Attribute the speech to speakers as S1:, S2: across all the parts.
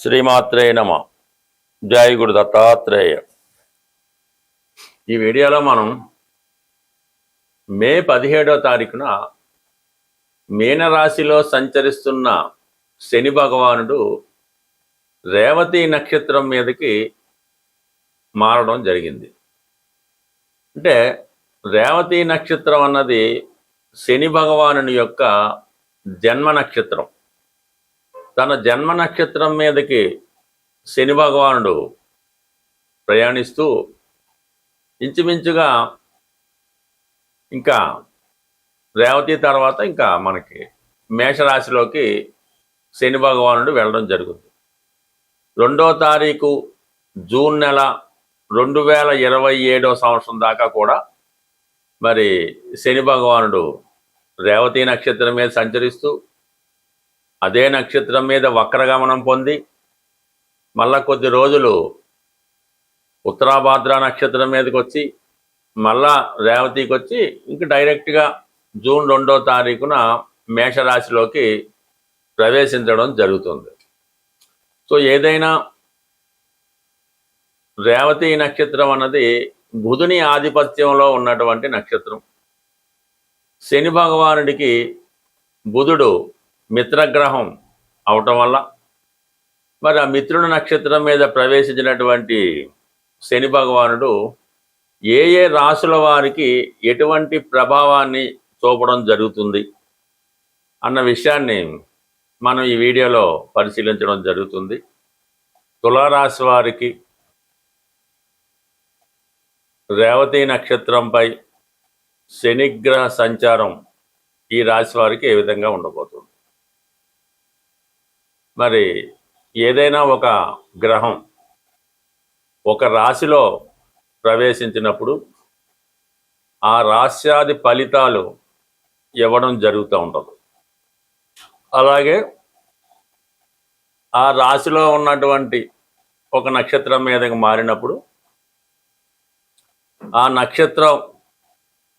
S1: శ్రీమాత్రే నమ. జై గురు దత్తాత్రేయ. ఈ వీడియోలో మనం మే 17వ తారీఖున మీనరాశిలో సంచరిస్తున్న శని భగవానుడు రేవతి నక్షత్రం మీదకి మారడం జరిగింది. అంటే రేవతి నక్షత్రం అన్నది శని భగవానుని యొక్క జన్మ నక్షత్రం. తన జన్మ నక్షత్రం మీదకి శని భగవానుడు ప్రయాణిస్తూ ఇంచుమించుగా ఇంకా రేవతి తర్వాత ఇంకా మనకి మేషరాశిలోకి శని భగవానుడు వెళ్ళడం జరుగుతుంది. 2వ తారీఖు జూన్ నెల 2027వ సంవత్సరం దాకా కూడా మరి శని భగవానుడు రేవతి నక్షత్రం మీద సంచరిస్తూ అదే నక్షత్రం మీద వక్రగమనం పొంది మళ్ళా కొద్ది రోజులు ఉత్తరాభాద్ర నక్షత్రం మీదకి వచ్చి మళ్ళా రేవతికి వచ్చి ఇంక డైరెక్ట్గా జూన్ 2వ తారీఖున మేషరాశిలోకి ప్రవేశించడం జరుగుతుంది. సో ఏదైనా రేవతి నక్షత్రం అన్నది బుధుని ఆధిపత్యంలో ఉన్నటువంటి నక్షత్రం. శని భగవానుడికి బుధుడు మిత్రగ్రహం అవటం వల్ల మరి ఆ మిత్రుడి నక్షత్రం మీద ప్రవేశించినటువంటి శని భగవానుడు ఏ ఏ రాశుల వారికి ఎటువంటి ప్రభావాన్ని చూపడం జరుగుతుంది అన్న విషయాన్ని మనం ఈ వీడియోలో పరిశీలించడం జరుగుతుంది. తులారాశి వారికి రేవతి నక్షత్రంపై శనిగ్రహ సంచారం ఈ రాశి వారికి ఏ విధంగా ఉండబోతుంది. మరి ఏదైనా ఒక గ్రహం ఒక రాశిలో ప్రవేశించినప్పుడు ఆ రాశ్యాది ఫలితాలు ఇవ్వడం జరుగుతూ ఉంటుంది. అలాగే ఆ రాశిలో ఉన్నటువంటి ఒక నక్షత్రం మీదకి మారినప్పుడు ఆ నక్షత్రం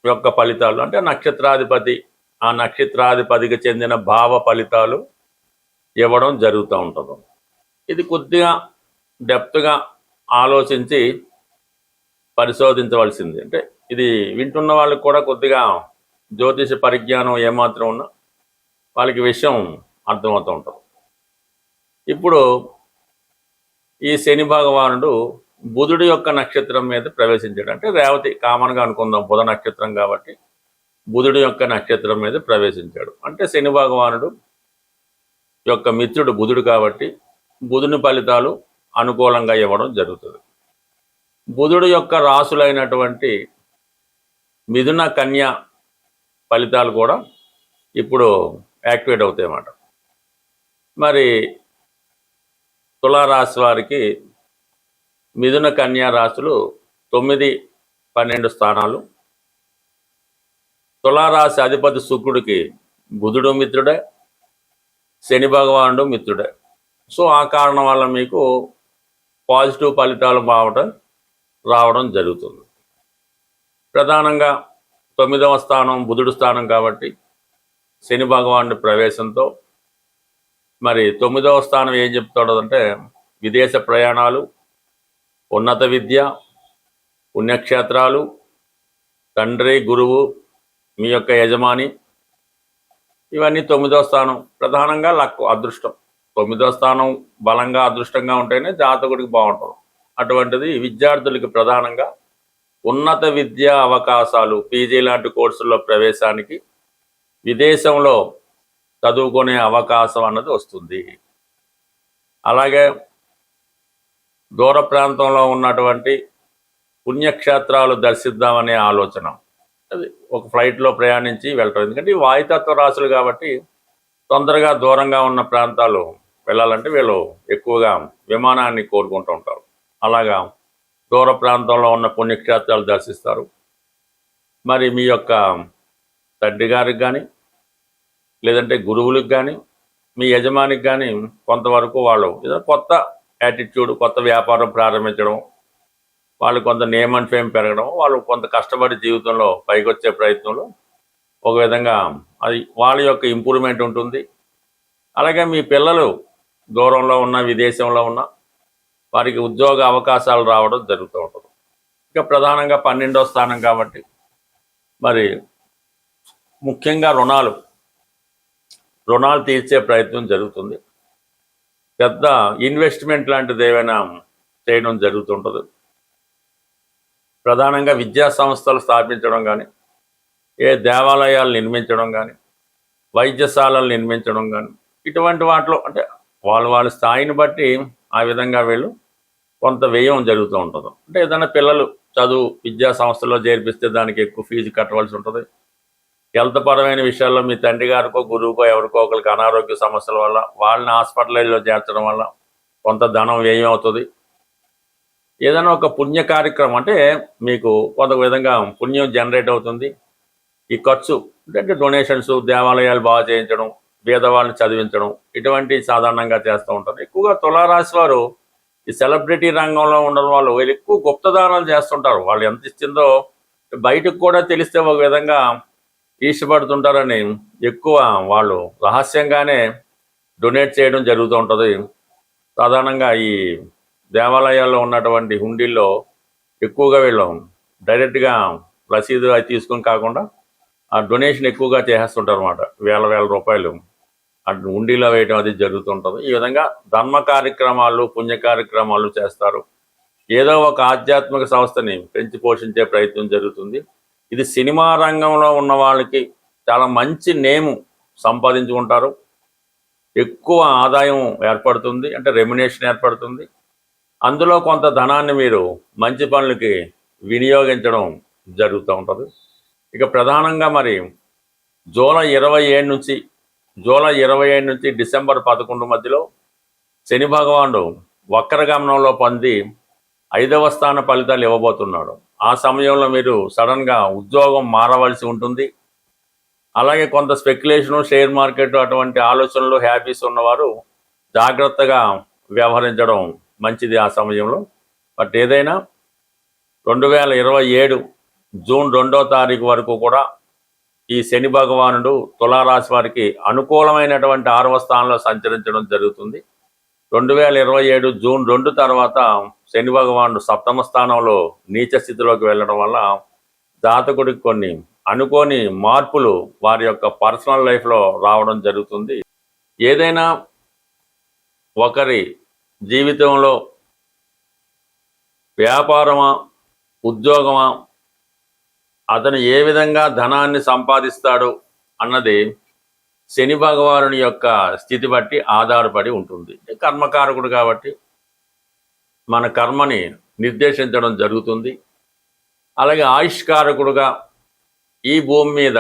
S1: యొక్క ఫలితాలు అంటే నక్షత్రాధిపతి ఆ నక్షత్రాధిపతికి చెందిన భావ ఫలితాలు ఇవ్వడం జరుగుతూ ఉంటుంది. ఇది కొద్దిగా డెప్త్గా ఆలోచించి పరిశోధించవలసింది. అంటే ఇది వింటున్న వాళ్ళకి కూడా కొద్దిగా జ్యోతిష పరిజ్ఞానం ఏమాత్రం ఉన్నా వాళ్ళకి విషయం అర్థమవుతూ ఉంటుంది. ఇప్పుడు ఈ శని భగవానుడు బుధుడి యొక్క నక్షత్రం మీద ప్రవేశించాడు. అంటే రేవతి కామన్గా అనుకుందాం, బుధ నక్షత్రం కాబట్టి బుధుడి యొక్క నక్షత్రం మీద ప్రవేశించాడు. అంటే శని భగవానుడు యొక్క మిత్రుడు బుధుడు కాబట్టి బుధుని ఫలితాలు అనుకూలంగా ఇవ్వడం జరుగుతుంది. బుధుడు యొక్క రాసులైనటువంటి మిథున కన్య ఫలితాలు కూడా ఇప్పుడు యాక్టివేట్ అవుతాయి అన్నమాట. మరి తులారాశి వారికి మిథున కన్యా రాశులు 9, 12 స్థానాలు. తులారాశి అధిపతి శుక్రుడికి బుధుడు మిత్రుడే, శని భగవానుడు మిత్రుడే. సో ఆ కారణం వల్ల మీకు పాజిటివ్ ఫలితాలు రావడం జరుగుతుంది. ప్రధానంగా 9వ స్థానం బుధుడు స్థానం కాబట్టి శని భగవానుడి ప్రవేశంతో మరి 9వ స్థానం ఏం చెప్తాడు అంటే విదేశ ప్రయాణాలు, ఉన్నత విద్య, పుణ్యక్షేత్రాలు, తండ్రి గురువు, మీ యొక్క యజమాని, ఇవన్నీ 9వ స్థానం. ప్రధానంగా లక్ అదృష్టం. 9వ స్థానం బలంగా అదృష్టంగా ఉంటేనే జాతకుడికి బాగుంటుంది. అటువంటిది విద్యార్థులకి ప్రధానంగా ఉన్నత విద్యా అవకాశాలు, పీజీ లాంటి కోర్సుల్లో ప్రవేశానికి విదేశంలో చదువుకునే అవకాశం అన్నది వస్తుంది. అలాగే దూర ప్రాంతంలో ఉన్నటువంటి పుణ్యక్షేత్రాలు దర్శిద్దామనే ఆలోచన, అది ఒక ఫ్లైట్లో ప్రయాణించి వెళ్ళటం. ఎందుకంటే ఈ వాయుతత్వ రాశులు కాబట్టి తొందరగా దూరంగా ఉన్న ప్రాంతాలు వెళ్ళాలంటే వీళ్ళు ఎక్కువగా విమానాన్ని కోరుకుంటూ ఉంటారు. అలాగా దూర ప్రాంతంలో ఉన్న పుణ్యక్షేత్రాలు దర్శిస్తారు. మరి మీ యొక్క తండ్రి గారికి కానీ లేదంటే గురువులకు కానీ మీ యజమానికి కానీ కొంతవరకు వాళ్ళు ఏదో కొత్త యాటిట్యూడ్, కొత్త వ్యాపారం ప్రారంభించడం, వాళ్ళు కొంత నేమ్ అండ్ ఫేమ్ పెరగడం, వాళ్ళు కొంత కష్టపడి జీవితంలో పైకి వచ్చే ప్రయత్నంలో ఒక విధంగా అది వాళ్ళ యొక్క ఇంప్రూవ్మెంట్ ఉంటుంది. అలాగే మీ పిల్లలు దూరంలో ఉన్న విదేశంలో ఉన్న వారికి ఉద్యోగ అవకాశాలు రావడం జరుగుతూ ఉంటుంది. ఇక ప్రధానంగా 12వ స్థానం కాబట్టి మరి ముఖ్యంగా రుణాలు తీర్చే ప్రయత్నం జరుగుతుంది. పెద్ద ఇన్వెస్ట్మెంట్ లాంటిది ఏమైనా చేయడం జరుగుతుంటుంది. ప్రధానంగా విద్యా సంస్థలు స్థాపించడం కానీ, ఏ దేవాలయాలు నిర్మించడం కానీ, వైద్యశాలలు నిర్మించడం కానీ, ఇటువంటి వాటిలో అంటే వాళ్ళ స్థాయిని బట్టి ఆ విధంగా వీళ్ళు కొంత వ్యయం జరుగుతూ ఉంటుంది. అంటే ఏదైనా పిల్లలు చదువు విద్యా సంస్థల్లో చేర్పిస్తే దానికి ఎక్కువ ఫీజు కట్టవలసి ఉంటుంది. హెల్త్ పరమైన విషయాల్లో మీ తండ్రి గారికో గురువుకో ఎవరికో ఒకరికి అనారోగ్య సమస్యల వల్ల వాళ్ళని హాస్పిటల్లో చేర్చడం వల్ల కొంత ధనం వ్యయం అవుతుంది. ఏదైనా ఒక పుణ్య కార్యక్రమం అంటే మీకు కొంత విధంగా పుణ్యం జనరేట్ అవుతుంది. ఈ ఖర్చు అంటే డొనేషన్స్, దేవాలయాలు బాగా చేయించడం, పేదవాళ్ళని చదివించడం, ఇటువంటి సాధారణంగా చేస్తూ ఉంటారు. ఎక్కువగా తులారాశి వారు ఈ సెలబ్రిటీ రంగంలో ఉండడం వాళ్ళు ఎక్కువ గుప్తదానాలు చేస్తుంటారు. వాళ్ళు ఎంత ఇచ్చిందో బయటకు కూడా తెలిస్తే ఒక విధంగా ఇష్టపడుతుంటారని ఎక్కువ వాళ్ళు రహస్యంగానే డొనేట్ చేయడం జరుగుతూ ఉంటుంది. సాధారణంగా ఈ దేవాలయాల్లో ఉన్నటువంటి హుండీల్లో ఎక్కువగా వీళ్ళు డైరెక్ట్గా రసీదు అది తీసుకుని కాకుండా ఆ డొనేషన్ ఎక్కువగా చేసేస్తుంటారు అన్నమాట. వేల రూపాయలు అటు హుండీలో వేయడం అది జరుగుతుంటుంది. ఈ విధంగా ధర్మ కార్యక్రమాలు, పుణ్య కార్యక్రమాలు చేస్తారు. ఏదో ఒక ఆధ్యాత్మిక సంస్థని పెంచి పోషించే ప్రయత్నం జరుగుతుంది. ఇది సినిమా రంగంలో ఉన్న వాళ్ళకి చాలా మంచి నేము సంపాదించుకుంటారు. ఎక్కువ ఆదాయం ఏర్పడుతుంది, అంటే రెమ్యునేషన్ ఏర్పడుతుంది. అందులో కొంత ధనాన్ని మీరు మంచి పనులకి వినియోగించడం జరుగుతూ ఉంటుంది. ఇక ప్రధానంగా మరి జూలై 27 నుంచి డిసెంబర్ 11 మధ్యలో శని భగవానుడు వక్రగమనంలో పొంది 5వ స్థాన ఫలితాలు ఇవ్వబోతున్నాడు. ఆ సమయంలో మీరు సడన్గా ఉద్యోగం మారవలసి ఉంటుంది. అలాగే కొంత స్పెక్యులేషను, షేర్ మార్కెట్ అటువంటి ఆలోచనలు, హ్యాబీస్ ఉన్నవారు జాగ్రత్తగా వ్యవహరించడం మంచిది ఆ సమయంలో. బట్ ఏదైనా 2027 జూన్ 2వ తారీఖు వరకు కూడా ఈ శని భగవానుడు తులారాశి వారికి అనుకూలమైనటువంటి 6వ స్థానంలో సంచరించడం జరుగుతుంది. 2027 జూన్ 2 తర్వాత శని భగవానుడు 7వ స్థానంలో నీచ స్థితిలోకి వెళ్ళడం వల్ల జాతకుడికి కొన్ని అనుకోని మార్పులు వారి యొక్క పర్సనల్ లైఫ్లో రావడం జరుగుతుంది. ఏదైనా ఒకరి జీవితంలో వ్యాపారమా, ఉద్యోగమా, అతను ఏ విధంగా ధనాన్ని సంపాదిస్తాడు అన్నది శని భగవానుని యొక్క స్థితి బట్టి ఆధారపడి ఉంటుంది. కర్మకారకుడు కాబట్టి మన కర్మని నిర్దేశించడం జరుగుతుంది. అలాగే ఆయుష్కారకుడుగా ఈ భూమి మీద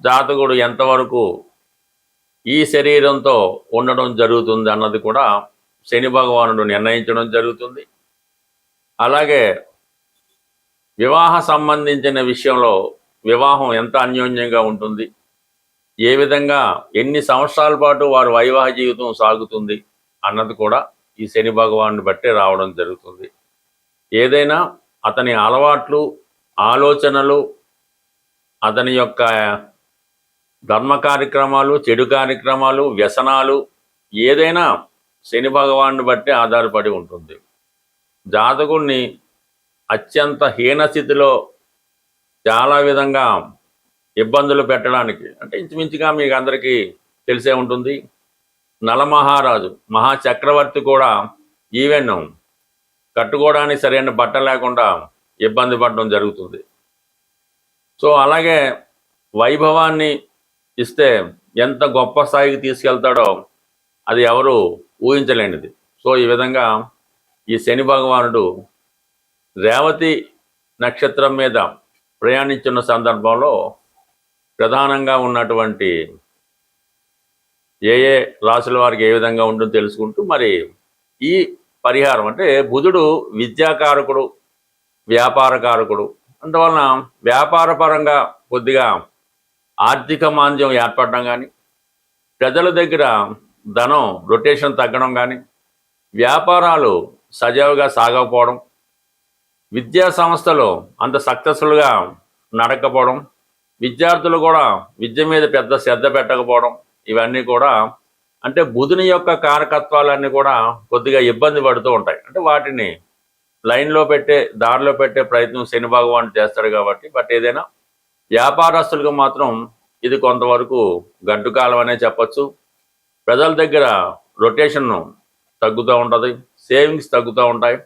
S1: జాతకుడు ఎంతవరకు ఈ శరీరంతో ఉండడం జరుగుతుంది అన్నది కూడా శని భగవానుడు నిర్ణయించడం జరుగుతుంది. అలాగే వివాహ సంబంధించిన విషయంలో వివాహం ఎంత అన్యోన్యంగా ఉంటుంది, ఏ విధంగా ఎన్ని సంవత్సరాల పాటు వారి వైవాహిక జీవితం సాగుతుంది అన్నది కూడా ఈ శని భగవానుని బట్టే రావడం జరుగుతుంది. ఏదైనా అతని అలవాట్లు, ఆలోచనలు, అతని యొక్క ధర్మ కార్యక్రమాలు, చెడు కార్యక్రమాలు, వ్యసనాలు ఏదైనా శని భగవానుని బట్టి ఆధారపడి ఉంటుంది. జాతకుడిని అత్యంత హీనస్థితిలో చాలా విధంగా ఇబ్బందులు పెట్టడానికి, అంటే ఇంచుమించుగా మీకు అందరికీ తెలిసే ఉంటుంది, నలమహారాజు మహాచక్రవర్తి కూడా ఈవెన్ కట్టుకోవడానికి సరైన బట్ట లేకుండా ఇబ్బంది పడడం జరుగుతుంది. సో అలాగే వైభవాన్ని ఇస్తే ఎంత గొప్ప స్థాయికి తీసుకెళ్తాడో అది ఎవరు ఊహించలేనిది. సో ఈ విధంగా ఈ శని భగవానుడు రేవతి నక్షత్రం మీద ప్రయాణించిన సందర్భంలో ప్రధానంగా ఉన్నటువంటి ఏ రాశుల వారికి ఏ విధంగా ఉంటుందో తెలుసుకుంటూ మరి ఈ పరిహారం అంటే బుధుడు విద్యాకారకుడు, వ్యాపారకారకుడు. అందువలన వ్యాపారపరంగా కొద్దిగా ఆర్థిక మాంద్యం ఏర్పడడం కానీ, ప్రజల దగ్గర ధనం రొటేషన్ తగ్గడం కానీ, వ్యాపారాలు సజావుగా సాగకపోవడం, విద్యా సంస్థలు అంత సక్సెస్ఫుల్గా నడకపోవడం, విద్యార్థులు కూడా విద్య మీద పెద్ద శ్రద్ధ పెట్టకపోవడం, ఇవన్నీ కూడా అంటే బుధుని యొక్క కారకత్వాలన్నీ కూడా కొద్దిగా ఇబ్బంది పడుతూ ఉంటాయి. అంటే వాటిని లైన్లో పెట్టే దారిలో పెట్టే ప్రయత్నం శని భగవానుడు చేస్తాడు కాబట్టి. బట్ ఏదైనా వ్యాపారస్తులకు మాత్రం ఇది కొంతవరకు గడ్డు కాలం అనే చెప్పచ్చు. ప్రజల దగ్గర రొటేషన్ తగ్గుతూ ఉంటుంది, సేవింగ్స్ తగ్గుతూ ఉంటాయి,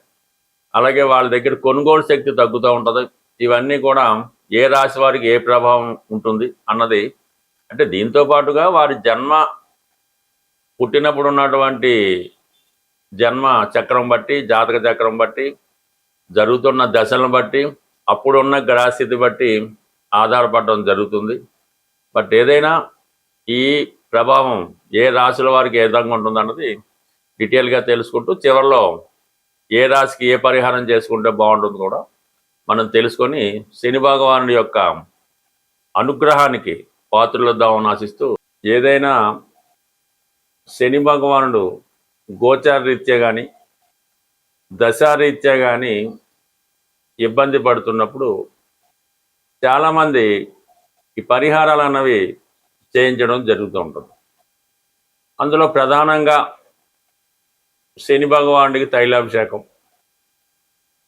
S1: అలాగే వాళ్ళ దగ్గర కొనుగోలు శక్తి తగ్గుతూ ఉంటుంది. ఇవన్నీ కూడా ఏ రాశి వారికి ఏ ప్రభావం ఉంటుంది అన్నది, అంటే దీంతో పాటుగా వారి జన్మ పుట్టినప్పుడు ఉన్నటువంటి జన్మ చక్రం బట్టి, జాతక చక్రం బట్టి, జరుగుతున్న దశలను బట్టి, అప్పుడున్న గ్రహస్థితి బట్టి ఆధారపడడం జరుగుతుంది. బట్ ఏదైనా ఈ ప్రభావం ఏ రాశుల వారికి ఏ విధంగా ఉంటుంది అన్నది డీటెయిల్గా తెలుసుకుంటూ చివరిలో ఏ రాశికి ఏ పరిహారం చేసుకుంటే బాగుంటుంది కూడా మనం తెలుసుకొని శని భగవానుడి యొక్క అనుగ్రహానికి పాత్రలొద్దామని ఆశిస్తూ, ఏదైనా శని భగవానుడు గోచార రీత్యా కానీ దశారీత్యా కానీ ఇబ్బంది పడుతున్నప్పుడు చాలామంది ఈ పరిహారాలు అన్నవి చేయించడం జరుగుతూ ఉంటుంది. అందులో ప్రధానంగా శని భగవానుడికి తైలాభిషేకం,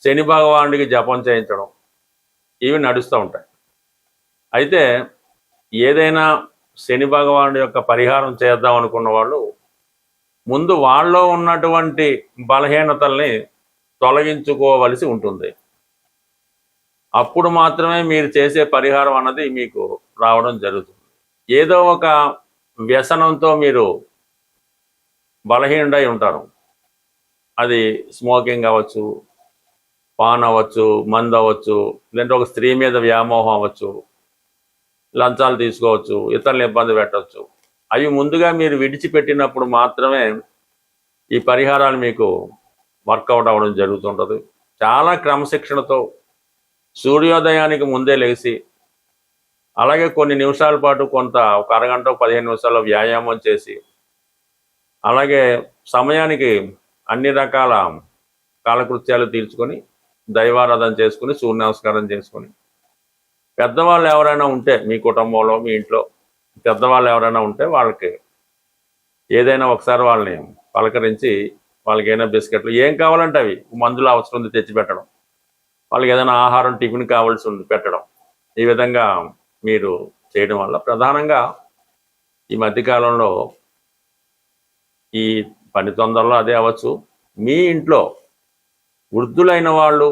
S1: శని భగవానుడికి జపం చేయించడం, ఇవి నడుస్తూ ఉంటాయి. అయితే ఏదైనా శని భగవానుడి యొక్క పరిహారం చేద్దాం అనుకున్న వాళ్ళు ముందు వాళ్ళలో ఉన్నటువంటి బలహీనతల్ని తొలగించుకోవలసి ఉంటుంది. అప్పుడు మాత్రమే మీరు చేసే పరిహారం అన్నది మీకు రావడం జరుగుతుంది. ఏదో ఒక వ్యసనంతో మీరు బలహీనుడై ఉంటారు. అది స్మోకింగ్ అవ్వచ్చు, పాన్ అవ్వచ్చు, మందు అవ్వచ్చు, లేదంటే ఒక స్త్రీ మీద వ్యామోహం అవ్వచ్చు, లంచాలు తీసుకోవచ్చు, ఇతరులను ఇబ్బంది పెట్టవచ్చు. అవి ముందుగా మీరు విడిచిపెట్టినప్పుడు మాత్రమే ఈ పరిహారాలు మీకు వర్కౌట్ అవ్వడం జరుగుతుంటుంది. చాలా క్రమశిక్షణతో సూర్యోదయానికి ముందే లేచి, అలాగే కొన్ని నిమిషాల పాటు ఒక అరగంట 15 నిమిషాల్లో వ్యాయామం చేసి, అలాగే సమయానికి అన్ని రకాల కాలకృత్యాలు తీర్చుకొని దైవారాధన చేసుకుని సూర్య నమస్కారం చేసుకొని, పెద్దవాళ్ళు ఎవరైనా ఉంటే మీ కుటుంబంలో మీ ఇంట్లో పెద్దవాళ్ళు ఎవరైనా ఉంటే వాళ్ళకి ఏదైనా ఒకసారి వాళ్ళని పలకరించి వాళ్ళకి ఏదైనా బిస్కెట్లు ఏం కావాలంటే అవి, మందులు అవసరం ఉంది తెచ్చి పెట్టడం, వాళ్ళకి ఏదైనా ఆహారం టిఫిన్ కావాల్సి ఉంది పెట్టడం, ఈ విధంగా మీరు చేయడం వల్ల ప్రధానంగా ఈ మధ్యకాలంలో ఈ పని తొందరలో అదే అవ్వచ్చు, మీ ఇంట్లో వృద్ధులైన వాళ్ళు,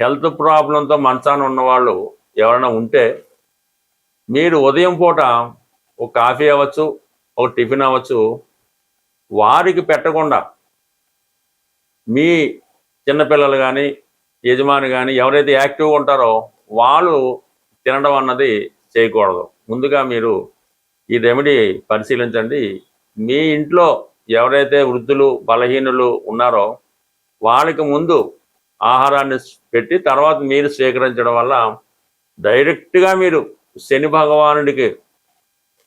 S1: హెల్త్ ప్రాబ్లంతో మంచాన ఉన్నవాళ్ళు ఎవరైనా ఉంటే మీరు ఉదయం పూట ఒక కాఫీ అవ్వచ్చు, ఒక టిఫిన్ అవ్వచ్చు, వారికి పెట్టకుండా మీ చిన్నపిల్లలు కానీ యజమాని కానీ ఎవరైతే యాక్టివ్గా ఉంటారో వాళ్ళు తినడం అన్నది చేయకూడదు. ముందుగా మీరు ఈ రెమెడీ పరిశీలించండి. మీ ఇంట్లో ఎవరైతే వృద్ధులు బలహీనులు ఉన్నారో వాళ్ళకి ముందు ఆహారాన్ని పెట్టి తర్వాత మీరు స్వీకరించడం వల్ల డైరెక్ట్గా మీరు శని భగవానుడికి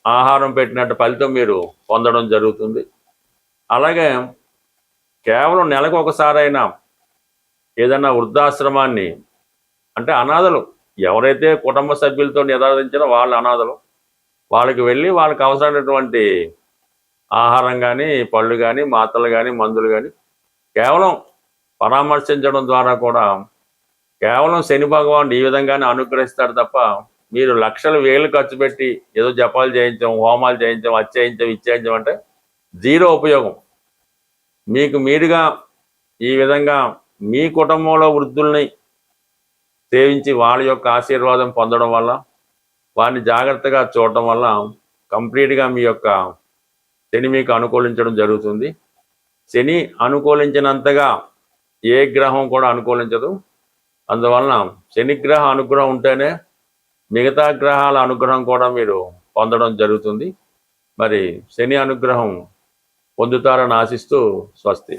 S1: ఆహారం పెట్టినట్టు ఫలితం మీరు పొందడం జరుగుతుంది. అలాగే కేవలం నెలకు ఒకసారైనా ఏదైనా వృద్ధాశ్రమాన్ని, అంటే అనాథలు ఎవరైతే కుటుంబ సభ్యులతో నిరాధించారో వాళ్ళ అనాథలు, వాళ్ళకి వెళ్ళి వాళ్ళకి అవసరమైనటువంటి ఆహారం కానీ పళ్ళు కానీ మాత్రలు కానీ మందులు కానీ కేవలం పరామర్శించడం ద్వారా కూడా కేవలం శని భగవానుడు ఈ విధంగానే అనుగ్రహిస్తాడు తప్ప మీరు లక్షలు వేలు ఖర్చు పెట్టి ఏదో జపాలు చేయించాం, హోమాలు చేయించాం, అది చేయించాం, ఇది చేయించాం అంటే జీరో ఉపయోగం. మీకు మీరుగా ఈ విధంగా మీ కుటుంబంలో వృద్ధుల్ని సేవించి వాళ్ళ యొక్క ఆశీర్వాదం పొందడం వల్ల, వారిని జాగ్రత్తగా చూడటం వల్ల కంప్లీట్గా మీ యొక్క శని మీకు అనుకూలించడం జరుగుతుంది. శని అనుకూలించినంతగా ఏ గ్రహం కూడా అనుకూలించదు. అందువలన శనిగ్రహ అనుగ్రహం ఉంటేనే మిగతా గ్రహాల అనుగ్రహం కూడా మీరు పొందడం జరుగుతుంది. మరి శని అనుగ్రహం పొందుతారని ఆశిస్తూ స్వస్తి.